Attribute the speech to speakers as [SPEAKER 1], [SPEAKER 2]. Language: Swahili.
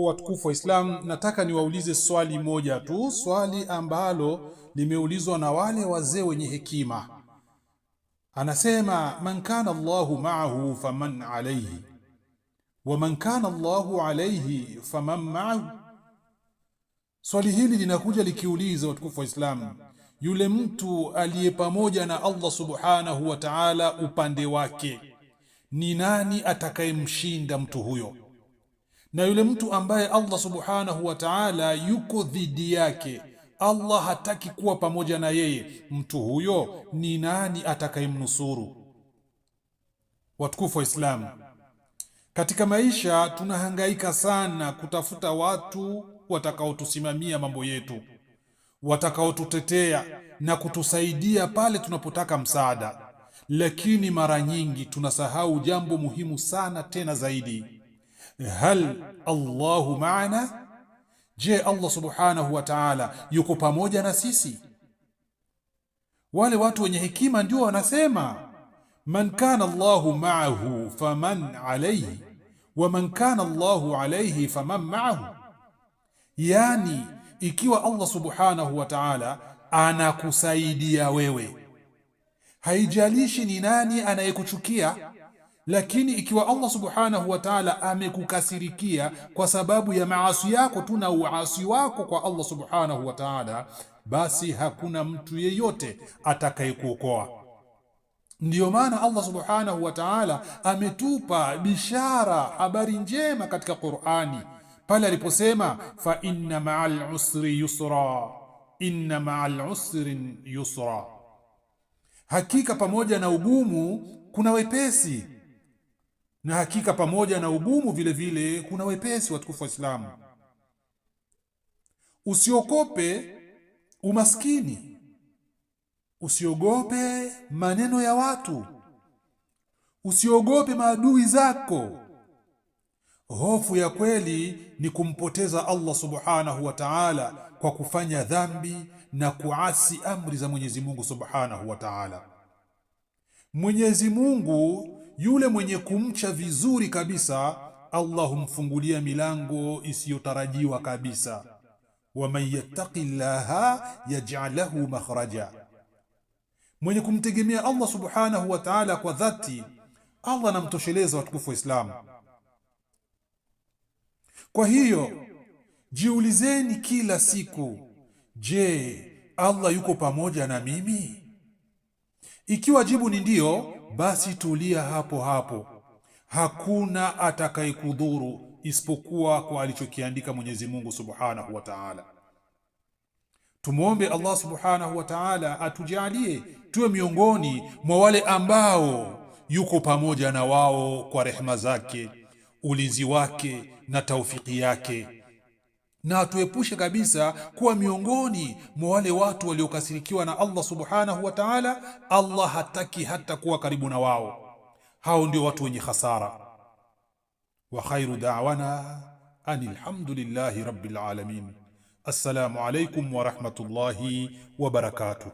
[SPEAKER 1] watukufu wa Islam, nataka niwaulize swali moja tu, swali ambalo limeulizwa na wale wazee wenye hekima. Anasema, man kana Allahu ma'ahu faman alayhi wa man kana Allahu alayhi faman ma'ahu. Swali hili linakuja likiuliza watukufu wa Islam, yule mtu aliye pamoja na Allah subhanahu wa ta'ala upande wake, ni nani atakayemshinda mtu huyo? Na yule mtu ambaye Allah subhanahu wa ta'ala yuko dhidi yake, Allah hataki kuwa pamoja na yeye, mtu huyo ni nani atakayemnusuru? Watukufu wa Islam, katika maisha tunahangaika sana kutafuta watu watakaotusimamia mambo yetu, watakaotutetea na kutusaidia pale tunapotaka msaada, lakini mara nyingi tunasahau jambo muhimu sana tena zaidi. Hal Allahu maana? Je, Allah subhanahu wa ta'ala yuko pamoja na sisi? Wale watu wenye hekima ndio wanasema, man kana Allahu ma'ahu faman alayhi wa man kana Allahu alayhi faman ma'ahu. Yani, ikiwa Allah subhanahu wa ta'ala anakusaidia wewe, haijalishi ni nani anayekuchukia, lakini ikiwa Allah subhanahu wa ta'ala amekukasirikia kwa sababu ya maasi yako tu na uasi wako kwa Allah subhanahu wa ta'ala, basi hakuna mtu yeyote atakayekuokoa. Ndiyo maana Allah subhanahu wa ta'ala ametupa bishara, habari njema katika Qur'ani pale aliposema, fa inna ma'al usri yusra, inna ma'al usri yusra. Hakika pamoja na ugumu kuna wepesi, na hakika pamoja na ugumu vile vile kuna wepesi. Watukufu wa Islamu, usiogope umaskini, usiogope maneno ya watu, usiogope maadui zako. Hofu ya kweli ni kumpoteza Allah subhanahu wa ta'ala kwa kufanya dhambi na kuasi amri za Mwenyezi Mungu subhanahu wa ta'ala. Mwenyezi Mungu yule mwenye kumcha vizuri kabisa, Allah humfungulia milango isiyotarajiwa kabisa. Wa man yattaqillaha yaj'al lahu makhraja. Mwenye kumtegemea Allah subhanahu wa ta'ala kwa dhati, Allah anamtosheleza. Watukufu wa Islam, kwa hiyo jiulizeni kila siku, je, Allah yuko pamoja na mimi? Ikiwa jibu ni ndio, basi tulia hapo hapo. Hakuna atakayekudhuru isipokuwa kwa alichokiandika Mwenyezi Mungu subhanahu wa ta'ala. Tumuombe Allah subhanahu wa ta'ala atujalie tuwe miongoni mwa wale ambao yuko pamoja na wao kwa rehema zake, ulinzi wake na taufiki yake, na atuepushe kabisa kuwa miongoni mwa wale watu waliokasirikiwa na Allah subhanahu wa ta'ala. Allah hataki hata kuwa karibu na wao. Hao ndio watu wenye hasara. Wa khairu da'wana anil hamdulillahi rabbil alamin. Assalamu alaykum wa rahmatullahi wa barakatuh.